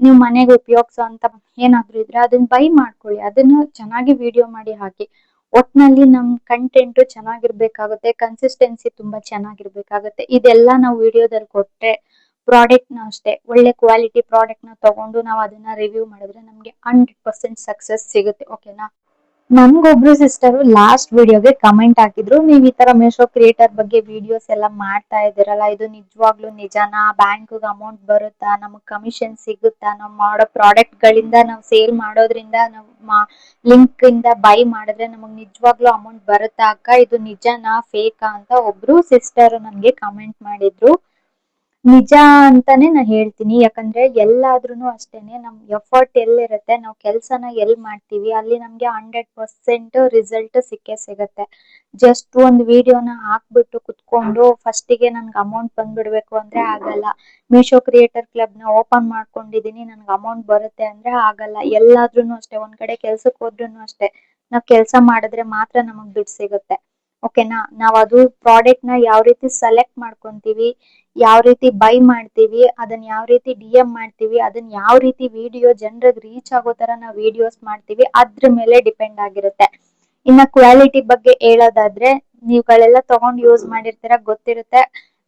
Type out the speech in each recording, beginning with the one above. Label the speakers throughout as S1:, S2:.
S1: ನೀವು ಮನೆಗೆ ಉಪಯೋಗಿಸೋ ಅಂತ ಏನಾದ್ರು ಇದ್ರೆ ಅದನ್ನ ಬೈ ಮಾಡ್ಕೊಳ್ಳಿ, ಅದನ್ನ ಚೆನ್ನಾಗಿ ವಿಡಿಯೋ ಮಾಡಿ ಹಾಕಿ. ಒಟ್ನಲ್ಲಿ ನಮ್ ಕಂಟೆಂಟ್ ಚೆನ್ನಾಗಿರ್ಬೇಕಾಗುತ್ತೆ, ಕನ್ಸಿಸ್ಟೆನ್ಸಿ ತುಂಬಾ ಚೆನ್ನಾಗಿರ್ಬೇಕಾಗುತ್ತೆ. ಇದೆಲ್ಲ ನಾವು ವಿಡಿಯೋದಲ್ಲಿ ಕೊಟ್ರೆ ಪ್ರಾಡಕ್ಟ್ ನ ಅಷ್ಟೇ ಒಳ್ಳೆ ಕ್ವಾಲಿಟಿ ಪ್ರಾಡಕ್ಟ್ ನ ತಗೊಂಡು ನಾವು ಅದನ್ನ ರಿವ್ಯೂ ಮಾಡಿದ್ರೆ ನಮ್ಗೆ 100% ಸಕ್ಸಸ್ ಸಿಗುತ್ತೆ. ಓಕೆನಾ. ನನ್ಗೊಬ್ರು ಸಿಸ್ಟರ್ ಲಾಸ್ಟ್ ವಿಡಿಯೋಗೆ ಕಮೆಂಟ್ ಹಾಕಿದ್ರು, ನೀವ್ ಈ ತರ ಮೀಶೋ ಕ್ರಿಯೇಟರ್ ಬಗ್ಗೆ ವಿಡಿಯೋಸ್ ಎಲ್ಲ ಮಾಡ್ತಾ ಇದೀರಲ್ಲ, ಇದು ನಿಜವಾಗ್ಲೂ ನಿಜಾನಾ? ಬ್ಯಾಂಕ್ ಅಮೌಂಟ್ ಬರುತ್ತಾ? ನಮಗ್ ಕಮಿಷನ್ ಸಿಗುತ್ತಾ? ನಾವ್ ಮಾಡೋ ಪ್ರಾಡಕ್ಟ್ ಗಳಿಂದ ನಾವ್ ಸೇಲ್ ಮಾಡೋದ್ರಿಂದ ನಾವ್ ಲಿಂಕ್ ಇಂದ ಬೈ ಮಾಡಿದ್ರೆ ನಮಗ್ ನಿಜವಾಗ್ಲೂ ಅಮೌಂಟ್ ಬರುತ್ತಾ ಅಕ್ಕ? ಇದು ನಿಜಾನಾ ಫೇಕಾ ಅಂತ ಒಬ್ರು ಸಿಸ್ಟರ್ ನನ್ಗೆ ಕಮೆಂಟ್ ಮಾಡಿದ್ರು. ನಿಜ ಅಂತಾನೆ ನಾ ಹೇಳ್ತೀನಿ. ಯಾಕಂದ್ರೆ ಎಲ್ಲಾದ್ರೂನು ಅಷ್ಟೇನೆ, ನಮ್ ಎಫರ್ಟ್ ಎಲ್ಲಿರುತ್ತೆ, ನಾವ್ ಕೆಲ್ಸನ ಎಲ್ ಮಾಡ್ತೀವಿ ಅಲ್ಲಿ ನಮ್ಗೆ 100% ರಿಸಲ್ಟ್ ಸಿಕ್ಕೇ ಸಿಗತ್ತೆ. ಜಸ್ಟ್ ಒಂದ್ ವಿಡಿಯೋನ ಹಾಕ್ಬಿಟ್ಟು ಕುತ್ಕೊಂಡು ಫಸ್ಟಿಗೆ ನನ್ಗೆ ಅಮೌಂಟ್ ಬಂದ್ಬಿಡ್ಬೇಕು ಅಂದ್ರೆ ಆಗಲ್ಲ. ಮೀಶೋ ಕ್ರಿಯೇಟರ್ ಕ್ಲಬ್ ನ ಓಪನ್ ಮಾಡ್ಕೊಂಡಿದೀನಿ, ನನ್ಗೆ ಅಮೌಂಟ್ ಬರುತ್ತೆ ಅಂದ್ರೆ ಆಗಲ್ಲ. ಎಲ್ಲಾದ್ರೂನು ಅಷ್ಟೇ, ಒಂದ್ ಕಡೆ ಕೆಲ್ಸಕ್ ಹೋದ್ರುನು ಅಷ್ಟೇ, ನಾವ್ ಕೆಲ್ಸ ಮಾಡಿದ್ರೆ ಮಾತ್ರ ನಮಗ್ ದುಡ್ಡು ಸಿಗುತ್ತೆ. ಓಕೆನಾ. ನಾವ್ ಅದು ಪ್ರಾಡಕ್ಟ್ ನ ಯಾವ ರೀತಿ ಸೆಲೆಕ್ಟ್ ಮಾಡ್ಕೊಂತೀವಿ, ಯಾವ ರೀತಿ ಬೈ ಮಾಡ್ತೀವಿ, ಅದನ್ನ ಯಾವ ರೀತಿ DM ಮಾಡ್ತೀವಿ, ಅದನ್ನ ಯಾವ ರೀತಿ ವಿಡಿಯೋ ಜನರಿಗೆ ರೀಚ್ ಆಗೋ ತರ ನಾವು ವಿಡಿಯೋಸ್ ಮಾಡ್ತೀವಿ, ಅದ್ರ ಮೇಲೆ ಡಿಪೆಂಡ್ ಆಗಿರುತ್ತೆ. ಇನ್ನ ಕ್ವಾಲಿಟಿ ಬಗ್ಗೆ ಹೇಳೋದಾದ್ರೆ, ನೀವುಗಳೆಲ್ಲ ತಗೊಂಡ್ ಯೂಸ್ ಮಾಡಿರ್ತೀರ, ಗೊತ್ತಿರುತ್ತೆ.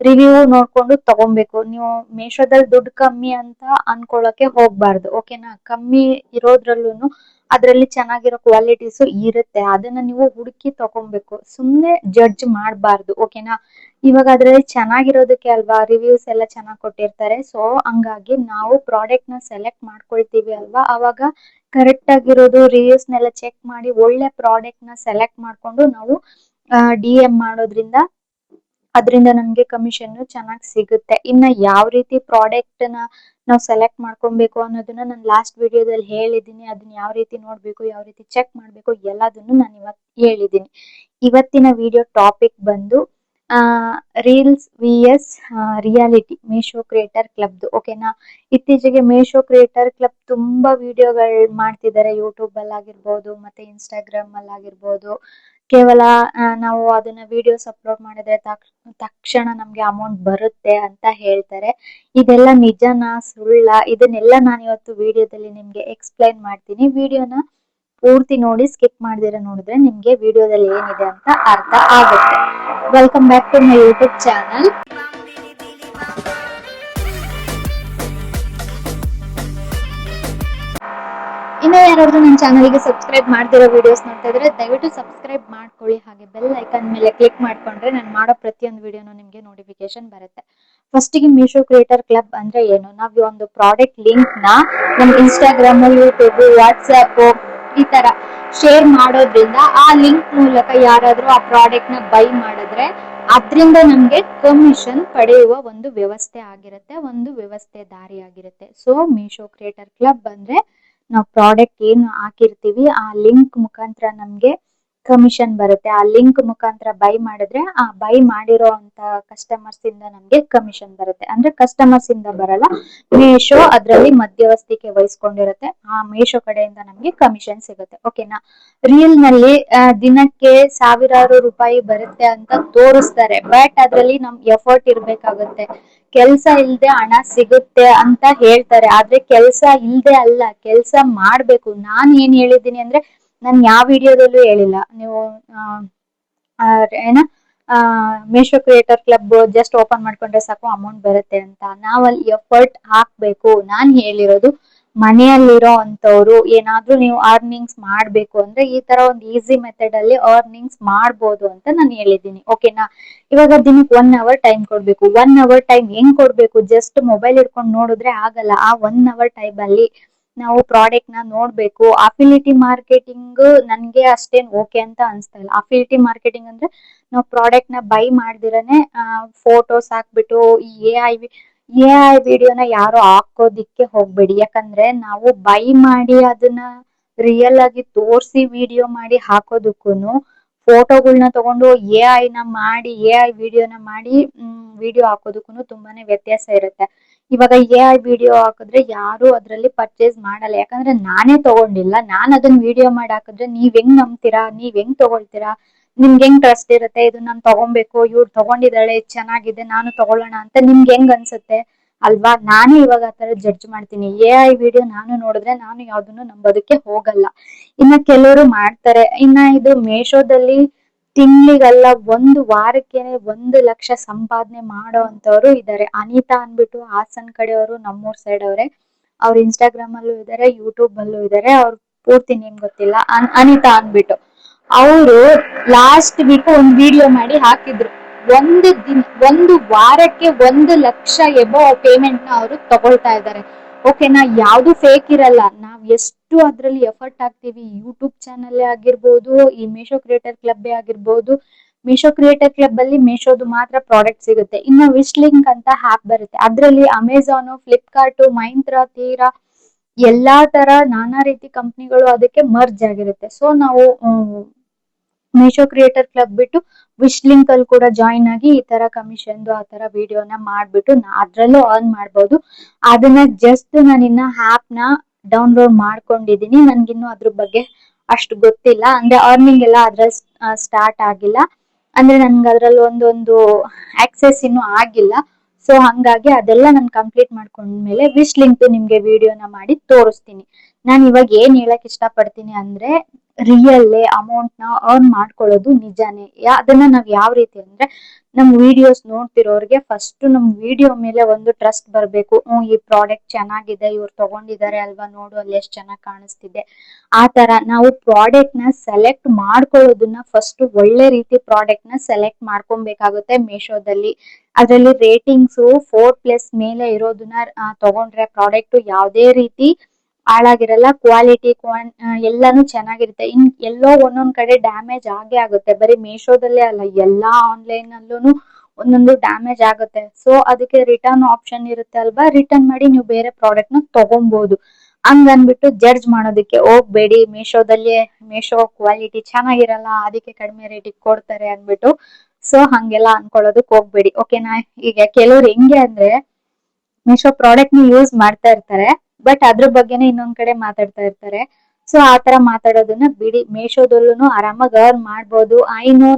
S1: ರಿವ್ಯೂ ನೋಡ್ಕೊಂಡು ತಗೊಬೇಕು. ನೀವು ಮೀಶೋದಲ್ಲಿ ದುಡ್ಡು ಕಮ್ಮಿ ಅಂತ ಅನ್ಕೊಳಕ್ಕೆ ಹೋಗ್ಬಾರ್ದು. ಓಕೆನಾ. ಕಮ್ಮಿ ಇರೋದ್ರಲ್ಲೂ ಅದ್ರಲ್ಲಿ ಚೆನ್ನಾಗಿರೋ ಕ್ವಾಲಿಟೀಸ್ ಇರುತ್ತೆ, ಅದನ್ನ ನೀವು ಹುಡುಕಿ ತಗೊಬೇಕು, ಸುಮ್ನೆ ಜಡ್ಜ್ ಮಾಡ್ಬಾರ್ದು. ಓಕೆನಾ. ಇವಾಗ ಅದ್ರಲ್ಲಿ ಚೆನ್ನಾಗಿರೋದಕ್ಕೆ ಅಲ್ವಾ ರಿವ್ಯೂಸ್ ಎಲ್ಲ ಚೆನ್ನಾಗಿ ಕೊಟ್ಟಿರ್ತಾರೆ. ಸೊ ಹಂಗಾಗಿ ನಾವು ಪ್ರಾಡಕ್ಟ್ ನ ಸೆಲೆಕ್ಟ್ ಮಾಡ್ಕೊಳ್ತೀವಿ ಅಲ್ವಾ, ಅವಾಗ ಕರೆಕ್ಟ್ ಆಗಿರೋದು ರಿವ್ಯೂಸ್ ನೆಲ್ಲ ಚೆಕ್ ಮಾಡಿ ಒಳ್ಳೆ ಪ್ರಾಡಕ್ಟ್ ನ ಸೆಲೆಕ್ಟ್ ಮಾಡ್ಕೊಂಡು ನಾವು DM ಮಾಡೋದ್ರಿಂದ ಅದರಿಂದ ನಮ್ಗೆ ಕಮಿಷನ್ ಚೆನ್ನಾಗಿ ಸಿಗುತ್ತೆ. ಇನ್ನ ಯಾವ ರೀತಿ ಪ್ರಾಡಕ್ಟ್ ನ ನಾವು ಸೆಲೆಕ್ಟ್ ಮಾಡ್ಕೊಬೇಕು ಅನ್ನೋದನ್ನ ನಾನು ಲಾಸ್ಟ್ ವಿಡಿಯೋದಲ್ಲಿ ಹೇಳಿದೀನಿ. ಅದನ್ನ ಯಾವ ರೀತಿ ನೋಡ್ಬೇಕು, ಯಾವ ರೀತಿ ಚೆಕ್ ಮಾಡ್ಬೇಕು, ಎಲ್ಲದನ್ನು ನಾನು ಇವತ್ತು ಹೇಳಿದೀನಿ. ಇವತ್ತಿನ ವಿಡಿಯೋ ಟಾಪಿಕ್ ಬಂದು reels VS reality Meesho creator club. ಓಕೆನಾ. ಇತ್ತೀಚೆಗೆ ಮೀಶೋ ಕ್ರಿಯೇಟರ್ ಕ್ಲಬ್ ತುಂಬಾ ವಿಡಿಯೋಗಳು ಮಾಡ್ತಿದ್ದಾರೆ, ಯೂಟ್ಯೂಬ್ ಅಲ್ಲಿ ಆಗಿರ್ಬೋದು ಮತ್ತೆ ಇನ್ಸ್ಟಾಗ್ರಾಮ್ ಅಲ್ಲಿ ಆಗಿರ್ಬೋದು. ಕೇವಲ ನಾವು ಅದನ್ನ ವಿಡಿಯೋಸ್ ಅಪ್ಲೋಡ್ ಮಾಡಿದ್ರೆ ತಕ್ಷಣ ನಮ್ಗೆ ಅಮೌಂಟ್ ಬರುತ್ತೆ ಅಂತ ಹೇಳ್ತಾರೆ. ಇದೆಲ್ಲ ನಿಜನಾ ಸುಳ್ಳ, ಇದನ್ನೆಲ್ಲ ನಾನು ಇವತ್ತು ವಿಡಿಯೋದಲ್ಲಿ ನಿಮ್ಗೆ ಎಕ್ಸ್ಪ್ಲೈನ್ ಮಾಡ್ತೀನಿ. ವಿಡಿಯೋನ ಪೂರ್ತಿ ನೋಡಿ, ಸ್ಕಿಪ್ ಮಾಡ್ದಿರ ನೋಡಿದ್ರೆ ನಿಮ್ಗೆ ವಿಡಿಯೋದಲ್ಲಿ ಏನಿದೆ ಅಂತ ಅರ್ಥ ಆಗುತ್ತೆ. Welcome back to my YouTube channel. ಇನ್ನು ಯಾರಾದ್ರೂ ನನ್ನ ಚಾನಲ್ಗೆ ಸಬ್ಸ್ಕ್ರೈಬ್ ಮಾಡ್ದಿರೋ ವಿಡಿಯೋಸ್ ನೋಡ್ತಾ ಇದ್ರೆ ದಯವಿಟ್ಟು ಸಬ್ಸ್ಕ್ರೈಬ್ ಮಾಡ್ಕೊಳ್ಳಿ, ಹಾಗೆ ಬೆಲ್ ಐಕನ್ ಮೇಲೆ ಕ್ಲಿಕ್ ಮಾಡ್ಕೊಂಡ್ರೆ ನಾನು ಮಾಡೋ ಪ್ರತಿಯೊಂದು ವಿಡಿಯೋನು ನಿಮ್ಗೆ ನೋಟಿಫಿಕೇಶನ್ ಬರುತ್ತೆ. ಫಸ್ಟಿಗೆ ಮೀಶೋ ಕ್ರಿಯೇಟರ್ ಕ್ಲಬ್ ಅಂದ್ರೆ ಏನು? ನಾವು ಒಂದು ಪ್ರಾಡಕ್ಟ್ ಲಿಂಕ್ ನ ನಮ್ಮ ಇನ್ಸ್ಟಾಗ್ರಾಮ್, ಯೂಟ್ಯೂಬ್, ವಾಟ್ಸ್ಆಪ್ ಈ ತರ ಶೇರ್ ಮಾಡೋದ್ರಿಂದ ಆ ಲಿಂಕ್ ಮೂಲಕ ಯಾರಾದ್ರೂ ಆ ಪ್ರಾಡಕ್ಟ್ ನ ಬೈ ಮಾಡಿದ್ರೆ ಅದ್ರಿಂದ ನಮ್ಗೆ ಕಮಿಷನ್ ಪಡೆಯುವ ಒಂದು ವ್ಯವಸ್ಥೆ ಆಗಿರುತ್ತೆ, ಒಂದು ವ್ಯವಸ್ಥೆ ದಾರಿ ಆಗಿರುತ್ತೆ. ಸೊ ಮೀಶೋ ಕ್ರಿಯೇಟರ್ ಕ್ಲಬ್ ಅಂದ್ರೆ ನಾವು ಪ್ರಾಡಕ್ಟ್ ಏನು ಹಾಕಿರ್ತೀವಿ ಆ ಲಿಂಕ್ ಮುಖಾಂತರ ನಮ್ಗೆ ಕಮಿಷನ್ ಬರುತ್ತೆ. ಆ ಲಿಂಕ್ ಮುಖಾಂತರ ಬೈ ಮಾಡಿದ್ರೆ ಆ ಬೈ ಮಾಡಿರೋ ಅಂತ ಕಸ್ಟಮರ್ಸ್ ಇಂದ ನಮ್ಗೆ ಕಮಿಷನ್ ಬರುತ್ತೆ. ಅಂದ್ರೆ ಕಸ್ಟಮರ್ಸ್ ಇಂದ ಬರಲ್ಲ, ಮೀಶೋ ಅದ್ರಲ್ಲಿ ಮಧ್ಯವರ್ತಿಕೆ ವಹಿಸ್ಕೊಂಡಿರುತ್ತೆ. ಆ ಮೀಶೋ ಕಡೆಯಿಂದ ನಮ್ಗೆ ಕಮಿಷನ್ ಸಿಗುತ್ತೆ. ಓಕೆನಾ. ರೀಲ್ ನಲ್ಲಿ ದಿನಕ್ಕೆ ಸಾವಿರಾರು ರೂಪಾಯಿ ಬರುತ್ತೆ ಅಂತ ತೋರಿಸ್ತಾರೆ, ಬಟ್ ಅದ್ರಲ್ಲಿ ನಮ್ ಎಫರ್ಟ್ ಇರ್ಬೇಕಾಗುತ್ತೆ. ಕೆಲ್ಸ ಇಲ್ದೆ ಹಣ ಸಿಗುತ್ತೆ ಅಂತ ಹೇಳ್ತಾರೆ, ಆದ್ರೆ ಕೆಲ್ಸ ಇಲ್ದೆ ಅಲ್ಲ, ಕೆಲ್ಸ ಮಾಡ್ಬೇಕು. ನಾನ್ ಏನ್ ಹೇಳಿದ್ದೀನಿ ಅಂದ್ರೆ, ನಾನ್ ಯಾವ ವಿಡಿಯೋದಲ್ಲೂ ಹೇಳಿಲ್ಲ ನೀವು ಏನ Meesho creator club just open ಮಾಡ್ಕೊಂಡ್ರೆ ಸಾಕು ಅಮೌಂಟ್ ಬರುತ್ತೆ ಅಂತ. ನಾವಲ್ಲಿ ಎಫರ್ಟ್ ಹಾಕ್ಬೇಕು. ನಾನ್ ಹೇಳಿರೋದು ಮನೆಯಲ್ಲಿರೋ ಅಂತವ್ರು ಏನಾದ್ರೂ ನೀವು ಅರ್ನಿಂಗ್ಸ್ ಮಾಡ್ಬೇಕು ಅಂದ್ರೆ ಈ ತರ ಒಂದು ಈಸಿ ಮೆಥಡ್ ಅಲ್ಲಿ ಅರ್ನಿಂಗ್ಸ್ ಮಾಡ್ಬೋದು ಅಂತ ನಾನು ಹೇಳಿದ್ದೀನಿ. ಓಕೆನಾ. ಇವಾಗ ದಿನಕ್ಕೆ 1 hour ಟೈಮ್ ಕೊಡ್ಬೇಕು. 1 hour ಟೈಮ್ ಹೆಂಗ್ ಕೊಡ್ಬೇಕು? ಜಸ್ಟ್ ಮೊಬೈಲ್ ಇಟ್ಕೊಂಡು ನೋಡಿದ್ರೆ ಆಗಲ್ಲ. ಆ 1 hour ಟೈಮ್ ಅಲ್ಲಿ ನಾವು ಪ್ರಾಡಕ್ಟ್ ನ ನೋಡ್ಬೇಕು. ಅಫಿಲಿಟಿ ಮಾರ್ಕೆಟಿಂಗ್ ನನ್ಗೆ ಅಷ್ಟೇನ್ ಓಕೆ ಅಂತ ಅನ್ಸ್ತಾ ಇಲ್ಲ. ಅಫಿಲಿಟಿ ಮಾರ್ಕೆಟಿಂಗ್ ಅಂದ್ರೆ ನಾವು ಪ್ರಾಡಕ್ಟ್ ನ ಬೈ ಮಾಡ್ದಿರನೆ ಫೋಟೋಸ್ ಹಾಕ್ಬಿಟ್ಟು AI ವಿಡಿಯೋನ ಯಾರು ಹಾಕೋದಿಕ್ಕೆ ಹೋಗ್ಬೇಡಿ. ಯಾಕಂದ್ರೆ ನಾವು ಬೈ ಮಾಡಿ ಅದನ್ನ ರಿಯಲ್ ಆಗಿ ತೋರ್ಸಿ ವಿಡಿಯೋ ಮಾಡಿ ಹಾಕೋದಕ್ಕೂನು, ಫೋಟೋಗಳನ್ನ ತಗೊಂಡು AI ನ ಮಾಡಿ AI ವಿಡಿಯೋನ ಮಾಡಿ ವಿಡಿಯೋ ಹಾಕೋದಕ್ಕೂ ತುಂಬಾನೇ ವ್ಯತ್ಯಾಸ ಇರುತ್ತೆ. ಇವಾಗ AI ವಿಡಿಯೋ ಹಾಕಿದ್ರೆ ಯಾರು ಅದ್ರಲ್ಲಿ ಪರ್ಚೇಸ್ ಮಾಡಲ್ಲ, ಯಾಕಂದ್ರೆ ನಾನೇ ತಗೊಂಡಿಲ್ಲ. ನಾನ್ ಅದನ್ನ ವಿಡಿಯೋ ಮಾಡಿ ಹಾಕಿದ್ರೆ ನೀವ್ ಹೆಂಗ್ ನಂಬ್ತೀರಾ, ನೀವ್ ಹೆಂಗ್ ತಗೊಳ್ತೀರಾ, ನಿಮ್ಗೆ ಹೆಂಗ್ ಟ್ರಸ್ಟ್ ಇರುತ್ತೆ ಇದು ನಾನ್ ತಗೊಬೇಕು, ಇವ್ರು ತಗೊಂಡಿದ್ದಾಳೆ ಚೆನ್ನಾಗಿದೆ ನಾನು ತಗೊಳ್ಳೋಣ ಅಂತ ನಿಮ್ಗೆ ಹೆಂಗ್ ಅನ್ಸುತ್ತೆ? ಅಲ್ವಾ? ನಾನೇ ಇವಾಗ ಆತರ ಜಡ್ಜ್ ಮಾಡ್ತೀನಿ. AI ವಿಡಿಯೋ ನಾನು ನೋಡಿದ್ರೆ ನಾನು ಯಾವ್ದನ್ನು ನಂಬೋದಕ್ಕೆ ಹೋಗಲ್ಲ. ಇನ್ನ ಕೆಲವರು ಮಾಡ್ತಾರೆ. ಇನ್ನ ಇದು ಮೇಶೋದಲ್ಲಿ ತಿಂಗಳಿಗಲ್ಲ, ಒಂದು ವಾರಕ್ಕೇನೆ 1 ಲಕ್ಷ ಸಂಪಾದನೆ ಮಾಡೋ ಅಂತವ್ರು ಇದಾರೆ. ಅನಿತಾ ಅನ್ಬಿಟ್ಟು ಹಾಸನ್ ಕಡೆಯವರು, ನಮ್ಮೂರ್ ಸೈಡ್ ಅವ್ರೆ. ಅವ್ರ ಇನ್ಸ್ಟಾಗ್ರಾಮ್ ಅಲ್ಲೂ ಇದಾರೆ, ಯೂಟ್ಯೂಬ್ ಅಲ್ಲೂ ಇದಾರೆ. ಅವ್ರ ಪೂರ್ತಿ ನೇಮ್ ಗೊತ್ತಿಲ್ಲ. ಅನಿತಾ ಅನ್ಬಿಟ್ಟು ಅವರು ಲಾಸ್ಟ್ ವೀಕ್ ಒಂದ್ ವಿಡಿಯೋ ಮಾಡಿ ಹಾಕಿದ್ರು. ಒಂದು ವಾರಕ್ಕೆ 1 ಲಕ್ಷ ಎಬೋ ಪೇಮೆಂಟ್ ನ ಅವರು ತಗೊಳ್ತಾ ಇದ್ದಾರೆ. ಓಕೆನಾ? ಯಾವ್ದು ಫೇಕ್ ಇರಲ್ಲ. ನಾವ್ ಎಷ್ಟು ಅದ್ರಲ್ಲಿ ಎಫರ್ಟ್ ಹಾಕ್ತಿವಿ, ಯೂಟ್ಯೂಬ್ ಚಾನಲ್ ಆಗಿರ್ಬೋದು, ಈ ಮೀಶೋ ಕ್ರಿಯೇಟರ್ ಕ್ಲಬ್ ಆಗಿರ್ಬೋದು. ಮೀಶೋ ಕ್ರಿಯೇಟರ್ ಕ್ಲಬ್ ಅಲ್ಲಿ ಮೀಶೋದು ಮಾತ್ರ ಪ್ರಾಡಕ್ಟ್ ಸಿಗುತ್ತೆ. ಇನ್ನು ವಿಶ್ ಲಿಂಕ್ ಅಂತ ಆಪ್ ಬರುತ್ತೆ. ಅದ್ರಲ್ಲಿ ಅಮೆಝಾನ್, ಫ್ಲಿಪ್ಕಾರ್ಟ್, ಮೈಂತ್ರಾ, ತೀರಾ ಎಲ್ಲಾ ತರ ನಾನಾ ರೀತಿ ಕಂಪ್ನಿಗಳು ಅದಕ್ಕೆ ಮರ್ಜ್ ಆಗಿರುತ್ತೆ. ಸೊ ನಾವು ಮೀಶೋ ಕ್ರಿಯೇಟರ್ ಕ್ಲಬ್ ಬಿಟ್ಟು ವಿಶ್ ಲಿಂಕ್ ಅಲ್ಲಿ ಕೂಡ ಜಾಯಿನ್ ಆಗಿ ಈ ತರ ಕಮಿಷನ್ ಆ ತರ ವಿಡಿಯೋನ ಮಾಡ್ಬಿಟ್ಟು ಅದ್ರಲ್ಲೂ ಅರ್ನ್ ಮಾಡ್ಬೋದು. ಅದನ್ನ ಜಸ್ಟ್ ನಾನು ಇನ್ನ ಆಪ್ ನ ಡೌನ್ಲೋಡ್ ಮಾಡ್ಕೊಂಡಿದೀನಿ. ನನ್ಗಿನ್ನು ಅದ್ರ ಬಗ್ಗೆ ಅಷ್ಟು ಗೊತ್ತಿಲ್ಲ. ಅಂದ್ರೆ ಅರ್ನಿಂಗ್ ಎಲ್ಲ ಅದ್ರಲ್ಲಿ ಸ್ಟಾರ್ಟ್ ಆಗಿಲ್ಲ. ಅಂದ್ರೆ ನನ್ಗೆ ಅದ್ರಲ್ಲಿ ಒಂದೊಂದು ಆಕ್ಸೆಸ್ ಇನ್ನು ಆಗಿಲ್ಲ. ಸೊ ಹಂಗಾಗಿ ಅದೆಲ್ಲ ನಾನು ಕಂಪ್ಲೀಟ್ ಮಾಡ್ಕೊಂಡ್ಮೇಲೆ ವಿಶ್ ಲಿಂಕ್ ನಿಮ್ಗೆ ವಿಡಿಯೋನ ಮಾಡಿ ತೋರಿಸ್ತೀನಿ. ನಾನು ಇವಾಗ ಏನ್ ಹೇಳಕ್ ಇಷ್ಟ ಪಡ್ತೀನಿ ಅಂದ್ರೆ, ರಿಯಲ್ ಅಮೌಂಟ್ ನ ಅರ್ನ್ ಮಾಡ್ಕೊಳ್ಳೋದು ನಿಜಾನೇ. ಅದನ್ನ ನಾವ್ ಯಾವ ರೀತಿ ಅಂದ್ರೆ, ನಮ್ ವಿಡಿಯೋಸ್ ನೋಡ್ತಿರೋರ್ಗೆ ಫಸ್ಟ್ ನಮ್ ವಿಡಿಯೋ ಮೇಲೆ ಒಂದು ಟ್ರಸ್ಟ್ ಬರ್ಬೇಕು. ಈ ಪ್ರಾಡಕ್ಟ್ ಚೆನ್ನಾಗಿದೆ, ಇವ್ರು ತಗೊಂಡಿದ್ದಾರೆ ಅಲ್ವಾ, ನೋಡು ಅಲ್ಲಿ ಎಷ್ಟ್ ಚೆನ್ನಾಗಿ ಕಾಣಿಸ್ತಿದೆ. ಆ ತರ ನಾವು ಪ್ರಾಡಕ್ಟ್ ನ ಸೆಲೆಕ್ಟ್ ಮಾಡ್ಕೊಳ್ಳೋದನ್ನ ಫಸ್ಟ್ ಒಳ್ಳೆ ರೀತಿ ಪ್ರಾಡಕ್ಟ್ ನ ಸೆಲೆಕ್ಟ್ ಮಾಡ್ಕೊಬೇಕಾಗುತ್ತೆ ಮೀಶೋದಲ್ಲಿ. ಅದ್ರಲ್ಲಿ ರೇಟಿಂಗ್ಸ್ 4+ ಮೇಲೆ ಇರೋದನ್ನ ತಗೊಂಡ್ರೆ ಪ್ರಾಡಕ್ಟ್ ಯಾವ್ದೇ ರೀತಿ ಹಾಳಾಗಿರಲ್ಲ. ಕ್ವಾಲಿಟಿ ಎಲ್ಲಾನು ಚೆನ್ನಾಗಿರುತ್ತೆ. ಎಲ್ಲೋ ಒಂದೊಂದ್ ಕಡೆ ಡ್ಯಾಮೇಜ್ ಆಗೇ ಆಗುತ್ತೆ. ಬರೀ ಮೀಶೋದಲ್ಲೇ ಅಲ್ಲ, ಎಲ್ಲಾ ಆನ್ಲೈನ್ ಅಲ್ಲೂ ಒಂದೊಂದು ಡ್ಯಾಮೇಜ್ ಆಗುತ್ತೆ. ಸೊ ಅದಕ್ಕೆ ರಿಟರ್ನ್ ಆಪ್ಷನ್ ಇರುತ್ತೆ ಅಲ್ವಾ, ರಿಟರ್ನ್ ಮಾಡಿ ನೀವು ಬೇರೆ ಪ್ರಾಡಕ್ಟ್ ನ ತಗೊಬಹುದು. ಹಂಗ ಅನ್ಬಿಟ್ಟು ಜಡ್ಜ್ ಮಾಡೋದಕ್ಕೆ ಹೋಗ್ಬೇಡಿ. ಮೀಶೋ ಕ್ವಾಲಿಟಿ ಚೆನ್ನಾಗಿರಲ್ಲ, ಅದಕ್ಕೆ ಕಡಿಮೆ ರೇಟಿಗೆ ಕೊಡ್ತಾರೆ ಅನ್ಬಿಟ್ಟು ಸೊ ಹಂಗೆಲ್ಲ ಅನ್ಕೊಳ್ಳೋದಕ್ ಹೋಗ್ಬೇಡಿ. ಓಕೆನಾ? ಈಗ ಕೆಲವ್ರು ಹೆಂಗೆ ಅಂದ್ರೆ, ಮೀಶೋ ಪ್ರಾಡಕ್ಟ್ ನ ಯೂಸ್ ಮಾಡ್ತಾ ಇರ್ತಾರೆ, ಬಟ್ ಅದ್ರ ಬಗ್ಗೆನೇ ಇನ್ನೊಂದ್ ಕಡೆ ಮಾತಾಡ್ತಾ ಇರ್ತಾರೆ. ಸೊ ಆತರ ಮಾತಾಡೋದನ್ನ ಬಿಡಿ. ಮೀಶೋದಲ್ಲೂ ಆರಾಮಾಗಿ ಅರ್ನ್ ಮಾಡ್ಬೋದು.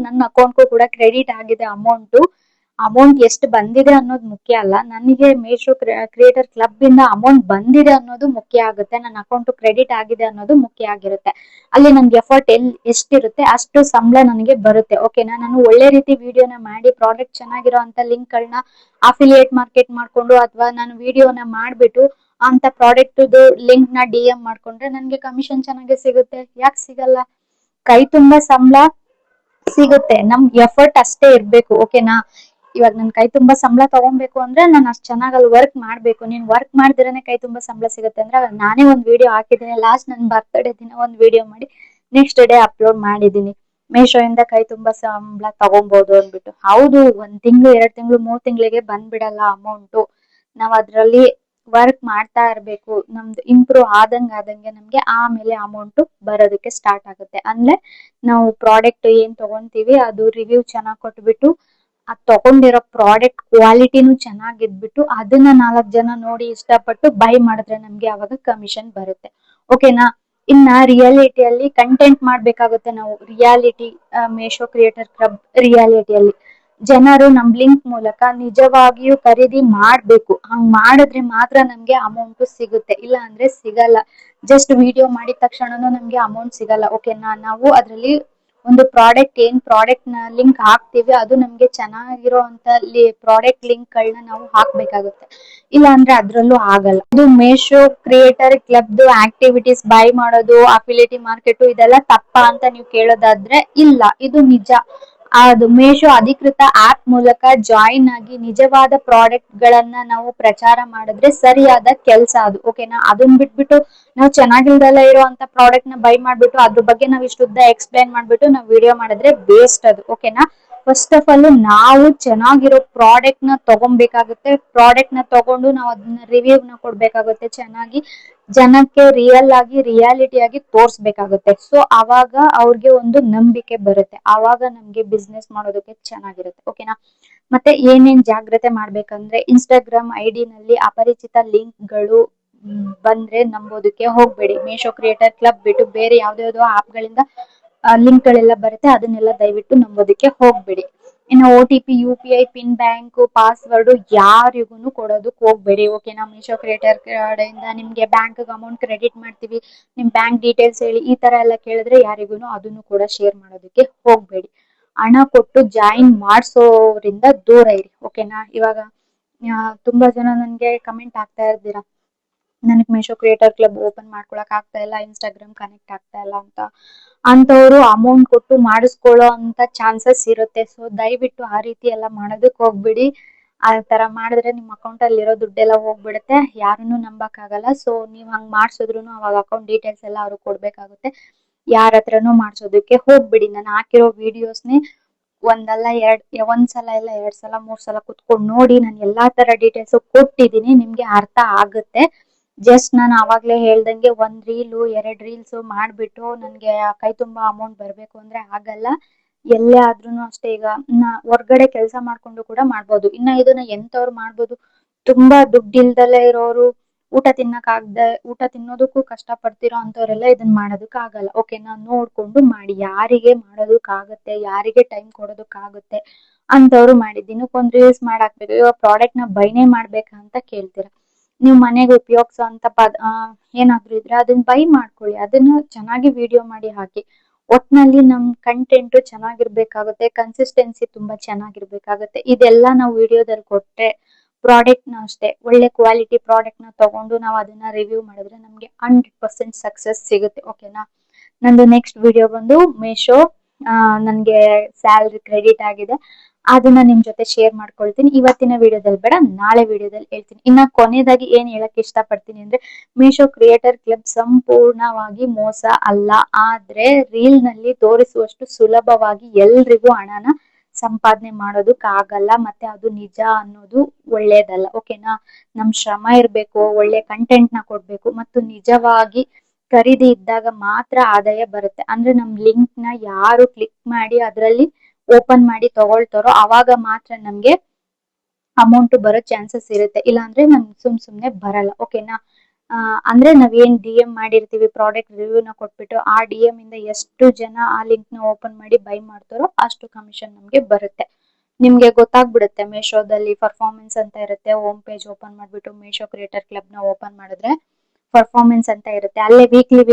S1: ನನ್ನ ಅಕೌಂಟ್ಗೂ ಕೂಡ ಕ್ರೆಡಿಟ್ ಆಗಿದೆ ಅಮೌಂಟ್ ಎಷ್ಟು ಬಂದಿದೆ ಅನ್ನೋದು ಮುಖ್ಯ ಅಲ್ಲ. ನನಗೆ ಮೀಶೋ ಕ್ರಿಯೇಟರ್ ಕ್ಲಬ್ ಇಂದ ಅಮೌಂಟ್ ಬಂದಿದೆ ಅನ್ನೋದು ಮುಖ್ಯ ಆಗುತ್ತೆ. ನನ್ನ ಅಕೌಂಟ್ ಕ್ರೆಡಿಟ್ ಆಗಿದೆ ಅನ್ನೋದು ಮುಖ್ಯ ಆಗಿರುತ್ತೆ. ಅಲ್ಲಿ ನನ್ಗೆ ಎಫರ್ಟ್ ಎಷ್ಟಿರುತ್ತೆ ಅಷ್ಟು ಸಂಬಳ ನನಗೆ ಬರುತ್ತೆ. ಓಕೆನಾ? ನಾನು ಒಳ್ಳೆ ರೀತಿ ವಿಡಿಯೋನ ಮಾಡಿ ಪ್ರಾಡಕ್ಟ್ ಚೆನ್ನಾಗಿರೋ ಅಂತ ಲಿಂಕ್ ಗಳನ್ನ ಅಫಿಲಿಯೇಟ್ ಮಾರ್ಕೆಟ್ ಮಾಡ್ಕೊಂಡು, ಅಥವಾ ನಾನು ವಿಡಿಯೋನ ಮಾಡ್ಬಿಟ್ಟು ಅಂತ ಪ್ರಾಡಕ್ಟ್ ಲಿಂಕ್ ನ DM ಮಾಡ್ಕೊಂಡ್ರೆ ನನ್ಗೆ ಕಮಿಷನ್ ಚೆನ್ನಾಗಿ ಸಿಗುತ್ತೆ. ಯಾಕೆ ಸಿಗಲ್ಲ? ಕೈ ತುಂಬಾ ಸಂಬಳ ಸಿಗುತ್ತೆ. ನಮ್ ಎಫರ್ಟ್ ಅಷ್ಟೇ ಇರ್ಬೇಕು. ಓಕೆನಾ? ಇವಾಗ ನನ್ ಕೈ ತುಂಬಾ ಸಂಬಳ ತಗೊಬೇಕು ಅಂದ್ರೆ ನಾನು ಅಷ್ಟ್ ಚೆನ್ನಾಗಿ ಅಲ್ಲಿ ವರ್ಕ್ ಮಾಡ್ಬೇಕು. ನೀನ್ ವರ್ಕ್ ಮಾಡ್ದಿರನೆ ಕೈ ತುಂಬಾ ಸಂಬಳ ಸಿಗುತ್ತೆ ಅಂದ್ರೆ, ನಾನೇ ಒಂದ್ ವಿಡಿಯೋ ಹಾಕಿದ್ದೀನಿ. ಲಾಸ್ಟ್ ನನ್ ಬರ್ತ್ಡೇ ದಿನ ಒಂದ್ ವಿಡಿಯೋ ಮಾಡಿ ನೆಕ್ಸ್ಟ್ ಡೇ ಅಪ್ಲೋಡ್ ಮಾಡಿದೀನಿ. ಮೀಶೋ ಇಂದ ಕೈ ತುಂಬಾ ಸಂಬಳ ತಗೊಬಹುದು ಅಂದ್ಬಿಟ್ಟು. ಹೌದು, 1 ತಿಂಗಳು 2 ತಿಂಗಳು 3 ತಿಂಗಳಿಗೆ ಬಂದ್ಬಿಡಲ್ಲ ಅಮೌಂಟ್. ನಾವ್ ಅದ್ರಲ್ಲಿ ವರ್ಕ್ ಮಾಡ್ತಾ ಇರ್ಬೇಕು. ನಮ್ದು ಇಂಪ್ರೂವ್ ಆದಂಗೆ ನಮ್ಗೆ ಆಮೇಲೆ ಅಮೌಂಟ್ ಬರೋದಕ್ಕೆ ಸ್ಟಾರ್ಟ್ ಆಗುತ್ತೆ. ಅಂದ್ರೆ ನಾವು ಪ್ರಾಡಕ್ಟ್ ಏನ್ ತಗೊಂತೀವಿ ಅದು ರಿವ್ಯೂ ಚೆನ್ನಾಗ್ ಕೊಟ್ಬಿಟ್ಟು, ಅದ್ ತಗೊಂಡಿರೋ ಪ್ರಾಡಕ್ಟ್ ಕ್ವಾಲಿಟಿನೂ ಚೆನ್ನಾಗಿದ್ಬಿಟ್ಟು ಅದನ್ನ 4 ಜನ ನೋಡಿ ಇಷ್ಟಪಟ್ಟು ಬೈ ಮಾಡಿದ್ರೆ ನಮ್ಗೆ ಅವಾಗ ಕಮಿಷನ್ ಬರುತ್ತೆ. ಓಕೆನಾ? ಇನ್ನ ರಿಯಾಲಿಟಿಯಲ್ಲಿ ಕಂಟೆಂಟ್ ಮಾಡ್ಬೇಕಾಗುತ್ತೆ ನಾವು. ಮೀಶೋ ಕ್ರಿಯೇಟರ್ ಕ್ಲಬ್ ರಿಯಾಲಿಟಿಯಲ್ಲಿ ಜನರು ನಮ್ ಲಿಂಕ್ ಮೂಲಕ ನಿಜವಾಗಿಯೂ ಖರೀದಿ ಮಾಡ್ಬೇಕು. ಹಂಗ್ ಮಾಡಿದ್ರೆ ಮಾತ್ರ ನಮ್ಗೆ ಅಮೌಂಟ್ ಸಿಗುತ್ತೆ, ಇಲ್ಲ ಅಂದ್ರೆ ಸಿಗಲ್ಲ. ಜಸ್ಟ್ ವಿಡಿಯೋ ಮಾಡಿದ ತಕ್ಷಣನು ನಮ್ಗೆ ಅಮೌಂಟ್ ಸಿಗಲ್ಲ. ಓಕೆನಾ? ನಾವು ಅದ್ರಲ್ಲಿ ಒಂದು ಪ್ರಾಡಕ್ಟ್ ನ ಲಿಂಕ್ ಹಾಕ್ತಿವಿ, ಅದು ನಮ್ಗೆ ಚೆನ್ನಾಗಿರೋ ಅಂತ ಪ್ರಾಡಕ್ಟ್ ಲಿಂಕ್ ಗಳನ್ನ ನಾವು ಹಾಕ್ಬೇಕಾಗುತ್ತೆ. ಇಲ್ಲ ಅಂದ್ರೆ ಅದ್ರಲ್ಲೂ ಆಗಲ್ಲ. ಇದು Meesho creator club activities by ಮಾಡೋದು, ಅಫಿಲಿಯೇಟ್ ಮಾರ್ಕೆಟ್ ಇದೆಲ್ಲ ತಪ್ಪಾ ಅಂತ ನೀವು ಕೇಳೋದಾದ್ರೆ ಇಲ್ಲ, ಇದು ನಿಜ. ಅದು ಮೀಶೋ ಅಧಿಕೃತ ಆಪ್ ಮೂಲಕ ಜಾಯಿನ್ ಆಗಿ ನಿಜವಾದ ಪ್ರಾಡಕ್ಟ್ ಗಳನ್ನ ನಾವು ಪ್ರಚಾರ ಮಾಡಿದ್ರೆ ಸರಿಯಾದ ಕೆಲ್ಸ ಅದು. ಓಕೆನಾ? ಅದನ್ನ ಬಿಟ್ಬಿಟ್ಟು ನಾವು ಚೆನ್ನಾಗಿಲ್ದಲ್ಲ ಇರುವಂತ ಪ್ರಾಡಕ್ಟ್ ನ ಬೈ ಮಾಡ್ಬಿಟ್ಟು ಅದ್ರ ಬಗ್ಗೆ ನಾವ್ ಇಷ್ಟುದ್ದ ಎಕ್ಸ್ಪ್ಲೈನ್ ಮಾಡ್ಬಿಟ್ಟು ನಾವ್ ವಿಡಿಯೋ ಮಾಡಿದ್ರೆ ವೇಸ್ಟ್ ಅದು. ಓಕೆನಾ? ಫಸ್ಟ್ ಆಫ್ ಆಲ್ ನಾವು ಚೆನ್ನಾಗಿರೋ ಪ್ರಾಡಕ್ಟ್ ನ ತಗೊಬೇಕಾಗುತ್ತೆ. ಪ್ರಾಡಕ್ಟ್ ನ ತಗೊಂಡು ನಾವು ಅದನ್ನ ರಿವ್ಯೂ ನ ಕೊಡ್ಬೇಕಾಗುತ್ತೆ. ಚೆನ್ನಾಗಿ ಜನಕ್ಕೆ ರಿಯಾಲಿಟಿ ಆಗಿ ತೋರ್ಸ್ಬೇಕಾಗುತ್ತೆ. ಸೊ ಅವಾಗ ಅವ್ರಿಗೆ ಒಂದು ನಂಬಿಕೆ ಬರುತ್ತೆ. ಆವಾಗ ನಮ್ಗೆ ಬಿಸ್ನೆಸ್ ಮಾಡೋದಕ್ಕೆ ಚೆನ್ನಾಗಿರುತ್ತೆ. ಓಕೆನಾ? ಮತ್ತೆ ಏನೇನ್ ಜಾಗ್ರತೆ ಮಾಡ್ಬೇಕಂದ್ರೆ, ಇನ್ಸ್ಟಾಗ್ರಾಮ್ ID ನಲ್ಲಿ ಅಪರಿಚಿತ ಲಿಂಕ್ ಗಳು ಬಂದ್ರೆ ನಂಬೋದಕ್ಕೆ ಹೋಗ್ಬೇಡಿ. ಮೀಶೋ ಕ್ರಿಯೇಟರ್ ಕ್ಲಬ್ ಬಿಟ್ಟು ಬೇರೆ ಯಾವ್ದಾವ್ದೋ ಆಪ್ ಗಳಿಂದ ಲಿಂಕ್ ಗಳೆಲ್ಲ ಬರುತ್ತೆ, ಅದನ್ನೆಲ್ಲ ದಯವಿಟ್ಟು ನಂಬೋದಕ್ಕೆ ಹೋಗ್ಬೇಡಿ. ಇನ್ನು OTP UPI pin bank password ಯಾರಿಗೂ ಕೊಡೋದಕ್ಕೆ ಹೋಗ್ಬೇಡಿ ಓಕೆನಾ. ಮೀಶೋ ಕ್ರಿಯೇಟರ್ ಕಡೆಯಿಂದ ನಿಮ್ಗೆ ಬ್ಯಾಂಕ್ ಅಮೌಂಟ್ ಕ್ರೆಡಿಟ್ ಮಾಡ್ತೀವಿ, ನಿಮ್ ಬ್ಯಾಂಕ್ ಡೀಟೇಲ್ಸ್ ಹೇಳಿ ಈ ತರ ಎಲ್ಲ ಕೇಳಿದ್ರೆ ಯಾರಿಗೂ ಅದನ್ನು ಕೂಡ ಶೇರ್ ಮಾಡೋದಕ್ಕೆ ಹೋಗ್ಬೇಡಿ. ಹಣ ಕೊಟ್ಟು ಜಾಯಿನ್ ಮಾಡಿಸೋರಿಂದ ದೂರ ಇರಿ ಓಕೆನಾ. ಇವಾಗ ತುಂಬಾ ಜನ ನನ್ಗೆ ಕಮೆಂಟ್ ಆಗ್ತಾ ಇರ್ತೀರಾ, ನನಗೆ ಮೀಶೋ ಕ್ರಿಯೇಟರ್ ಕ್ಲಬ್ ಓಪನ್ ಮಾಡ್ಕೊಳಕ್ ಆಗ್ತಾ ಇಲ್ಲ, ಇನ್ಸ್ಟಾಗ್ರಾಮ್ ಕನೆಕ್ಟ್ ಆಗ್ತಾ ಇಲ್ಲ ಅಂತ. ಅಂತವ್ರು ಅಮೌಂಟ್ ಕೊಟ್ಟು ಮಾಡಿಸ್ಕೊಳ್ಳೋ ಅಂತ ಚಾನ್ಸಸ್ ಇರುತ್ತೆ. ಸೊ ದಯವಿಟ್ಟು ಆ ರೀತಿ ಎಲ್ಲ ಮಾಡೋದಕ್ಕೆ ಹೋಗ್ಬಿಡಿ. ಆ ತರ ಮಾಡಿದ್ರೆ ನಿಮ್ ಅಕೌಂಟ್ ಅಲ್ಲಿ ಇರೋ ದುಡ್ಡೆಲ್ಲ ಹೋಗ್ಬಿಡುತ್ತೆ, ಯಾರನ್ನು ನಂಬಕ್ ಆಗಲ್ಲ. ಸೊ ನೀವ್ ಹಂಗ್ ಮಾಡ್ಸಿದ್ರು ಅವಾಗ ಅಕೌಂಟ್ ಡೀಟೇಲ್ಸ್ ಎಲ್ಲ ಅವ್ರಿಗೆ ಕೊಡ್ಬೇಕಾಗುತ್ತೆ. ಯಾರ ಹತ್ರನೂ ಮಾಡ್ಸೋದಕ್ಕೆ ಹೋಗ್ಬಿಡಿ. ನಾನು ಹಾಕಿರೋ ವಿಡಿಯೋಸ್ನೇ ಒಂದಲ್ಲ ಒಂದ್ಸಲ ಇಲ್ಲ 2 ಸಲ 3 ಸಲ ಕುತ್ಕೊಂಡು ನೋಡಿ, ನಾನು ಎಲ್ಲಾ ತರ ಡೀಟೇಲ್ಸ್ ಕೊಟ್ಟಿದ್ದೀನಿ, ನಿಮ್ಗೆ ಅರ್ಥ ಆಗುತ್ತೆ. ಜಸ್ಟ್ ನಾನು ಅವಾಗ್ಲೇ ಹೇಳ್ದಂಗೆ 1 ರೀಲ್ 2 ರೀಲ್ಸ್ ಮಾಡ್ಬಿಟ್ಟು ನನ್ಗೆ ಕೈ ತುಂಬಾ ಅಮೌಂಟ್ ಬರ್ಬೇಕು ಅಂದ್ರೆ ಆಗಲ್ಲ. ಎಲ್ಲೇ ಆದ್ರೂನು ಅಷ್ಟೇ. ಈಗ ಹೊರ್ಗಡೆ ಕೆಲಸ ಮಾಡ್ಕೊಂಡು ಕೂಡ ಮಾಡ್ಬೋದು. ಇನ್ನ ಇದನ್ನ ಎಂತವ್ರು ಮಾಡ್ಬೋದು, ತುಂಬಾ ದುಡ್ಡು ಇಲ್ದಲೇ ಇರೋರು, ಊಟ ತಿನ್ನೋದಕ್ಕೂ ಕಷ್ಟ ಪಡ್ತಿರೋ ಅಂತವ್ರೆಲ್ಲ ಇದನ್ನ ಮಾಡೋದಕ್ ಆಗಲ್ಲ ಓಕೆನಾ. ನೋಡ್ಕೊಂಡು ಮಾಡಿ, ಯಾರಿಗೆ ಮಾಡೋದಕ್ಕಾಗತ್ತೆ, ಯಾರಿಗೆ ಟೈಮ್ ಕೊಡೋದಕ್ಕಾಗುತ್ತೆ ಅಂತವ್ರು ಮಾಡಿ. ದಿನಕ್ಕೊಂದ್ ರೀಲ್ಸ್ ಮಾಡಾಕ್ಬೇಕು. ಇವಾಗ ಪ್ರಾಡಕ್ಟ್ ನ ಬೈನೇ ಮಾಡ್ಬೇಕಂತ ಕೇಳ್ತೀರಾ, ನೀವು ಮನೆಗೆ ಉಪಯೋಗಿಸೋ ಅಂತ ಏನಾದ್ರು ಇದ್ರೆ ಅದನ್ನ ಬೈ ಮಾಡ್ಕೊಳ್ಳಿ, ಅದನ್ನ ಚೆನ್ನಾಗಿ ವಿಡಿಯೋ ಮಾಡಿ ಹಾಕಿ. ಒಟ್ನಲ್ಲಿ ನಮ್ ಕಂಟೆಂಟ್ ಚೆನ್ನಾಗಿರ್ಬೇಕಾಗುತ್ತೆ, ಕನ್ಸಿಸ್ಟೆನ್ಸಿ ತುಂಬಾ ಚೆನ್ನಾಗಿರ್ಬೇಕಾಗುತ್ತೆ. ಇದೆಲ್ಲ ನಾವು ವಿಡಿಯೋದಲ್ಲಿ ಕೊಟ್ರೆ ಪ್ರಾಡಕ್ಟ್ ನ ಅಷ್ಟೇ ಒಳ್ಳೆ ಕ್ವಾಲಿಟಿ ಪ್ರಾಡಕ್ಟ್ ನ ತಗೊಂಡು ನಾವು ಅದನ್ನ ರಿವ್ಯೂ ಮಾಡಿದ್ರೆ ನಮ್ಗೆ 100% ಸಕ್ಸಸ್ ಸಿಗುತ್ತೆ ಓಕೆನಾ. ನಂದು ನೆಕ್ಸ್ಟ್ ವಿಡಿಯೋ ಬಂದು ಮೀಶೋ ನನ್ಗೆ ಸ್ಯಾಲ್ರಿ ಕ್ರೆಡಿಟ್ ಆಗಿದೆ, ಅದನ್ನ ನಿಮ್ ಜೊತೆ ಶೇರ್ ಮಾಡ್ಕೊಳ್ತೀನಿ. ಇವತ್ತಿನ ವಿಡಿಯೋದಲ್ಲಿ ಬೇಡ, ನಾಳೆ ವಿಡಿಯೋದಲ್ಲಿ ಹೇಳ್ತೀನಿ. ಇನ್ನ ಕೊನೆಯದಾಗಿ ಏನ್ ಹೇಳಕ್ ಇಷ್ಟ ಪಡ್ತೀನಿ ಅಂದ್ರೆ, ಮೀಶೋ ಕ್ರಿಯೇಟರ್ ಕ್ಲಬ್ ಸಂಪೂರ್ಣವಾಗಿ ಮೋಸ ಅಲ್ಲ, ಆದ್ರೆ ರೀಲ್ ನಲ್ಲಿ ತೋರಿಸುವಷ್ಟು ಸುಲಭವಾಗಿ ಎಲ್ರಿಗೂ ಹಣನ ಸಂಪಾದನೆ ಮಾಡೋದಕ್ ಆಗಲ್ಲ. ಮತ್ತೆ ಅದು ನಿಜ ಅನ್ನೋದು ಒಳ್ಳೇದಲ್ಲ ಓಕೆನಾ. ನಮ್ ಶ್ರಮ ಇರ್ಬೇಕು, ಒಳ್ಳೆ ಕಂಟೆಂಟ್ ನ ಕೊಡ್ಬೇಕು, ಮತ್ತು ನಿಜವಾಗಿ ಖರೀದಿ ಇದ್ದಾಗ ಮಾತ್ರ ಆದಾಯ ಬರುತ್ತೆ. ಅಂದ್ರೆ ನಮ್ ಲಿಂಕ್ ನ ಯಾರು ಕ್ಲಿಕ್ ಮಾಡಿ ಅದ್ರಲ್ಲಿ ಓಪನ್ ಮಾಡಿ ತಗೊಳ್ತಾರೋ ಅವಾಗ ಮಾತ್ರ ನಮ್ಗೆ ಅಮೌಂಟ್ ಬರೋ ಚಾನ್ಸಸ್ ಇರುತ್ತೆ, ಇಲ್ಲಾಂದ್ರೆ ನಮ್ ಸುಮ್ನೆ ಬರಲ್ಲ ಓಕೆನಾ. ಅಂದ್ರೆ ನಾವೇನ್ DM ಮಾಡಿರ್ತೀವಿ ಪ್ರಾಡಕ್ಟ್ ರಿವ್ಯೂ ನ ಕೊಟ್ಬಿಟ್ಟು, ಆ DM ಇಂದ ಎಷ್ಟು ಜನ ಆ ಲಿಂಕ್ ನ ಓಪನ್ ಮಾಡಿ ಬೈ ಮಾಡ್ತಾರೋ ಅಷ್ಟು ಕಮಿಷನ್ ನಮ್ಗೆ ಬರುತ್ತೆ. ನಿಮ್ಗೆ ಗೊತ್ತಾಗ್ಬಿಡುತ್ತೆ, ಮೀಶೋದಲ್ಲಿ ಪರ್ಫಾರ್ಮೆನ್ಸ್ ಅಂತ ಇರುತ್ತೆ. ಹೋಮ್ ಪೇಜ್ ಓಪನ್ ಮಾಡ್ಬಿಟ್ಟು ಮೀಶೋ ಕ್ರಿಯೇಟರ್ ಕ್ಲಬ್ ನ ಓಪನ್ ಮಾಡಿದ್ರೆ ಪರ್ಫಾರ್ಮೆನ್ಸ್ ಅಂತ ಇರುತ್ತೆ, ಅಲ್ಲೇ ವೀಕ್ಲಿ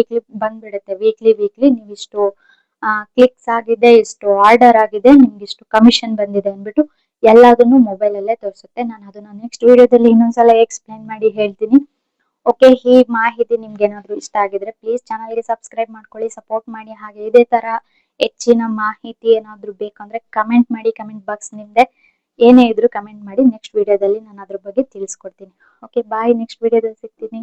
S1: ಬಂದ್ಬಿಡುತ್ತೆ. ವೀಕ್ಲಿ ನೀವು ಇಷ್ಟು ಕ್ಲಿಕ್ಸ್ ಆಗಿದೆ, ಇಷ್ಟು ಆರ್ಡರ್ ಆಗಿದೆ, ನಿಮ್ಗೆ ಇಷ್ಟು ಕಮಿಷನ್ ಬಂದಿದೆ ಅಂದ್ಬಿಟ್ಟು ಎಲ್ಲದನ್ನು ಮೊಬೈಲ್ ಅಲ್ಲೇ ತೋರಿಸುತ್ತೆ. ನಾನು ಅದನ್ನ ನೆಕ್ಸ್ಟ್ ವಿಡಿಯೋದಲ್ಲಿ ಇನ್ನೊಂದ್ಸಲ ಎಕ್ಸ್ಪ್ಲೈನ್ ಮಾಡಿ ಹೇಳ್ತೀನಿ ಓಕೆ. ಈ ಮಾಹಿತಿ ನಿಮ್ಗೆ ಏನಾದ್ರು ಇಷ್ಟ ಆಗಿದ್ರೆ ಪ್ಲೀಸ್ ಚಾನಲ್ಗೆ ಸಬ್ಸ್ಕ್ರೈಬ್ ಮಾಡ್ಕೊಳ್ಳಿ, ಸಪೋರ್ಟ್ ಮಾಡಿ. ಹಾಗೆ ಇದೇ ತರ ಹೆಚ್ಚಿನ ಮಾಹಿತಿ ಏನಾದ್ರು ಬೇಕಂದ್ರೆ ಕಮೆಂಟ್ ಮಾಡಿ, ಕಮೆಂಟ್ ಬಾಕ್ಸ್ ನಿಮ್ದೆ ಏನೇ ಇದ್ರು ಕಮೆಂಟ್ ಮಾಡಿ. ನೆಕ್ಸ್ಟ್ ವಿಡಿಯೋದಲ್ಲಿ ನಾನು ಅದ್ರ ಬಗ್ಗೆ ತಿಳಿಸ್ಕೊಡ್ತೀನಿ ಓಕೆ. ಬಾಯ್, ನೆಕ್ಸ್ಟ್ ವಿಡಿಯೋದಲ್ಲಿ ಸಿಗ್ತೀನಿ.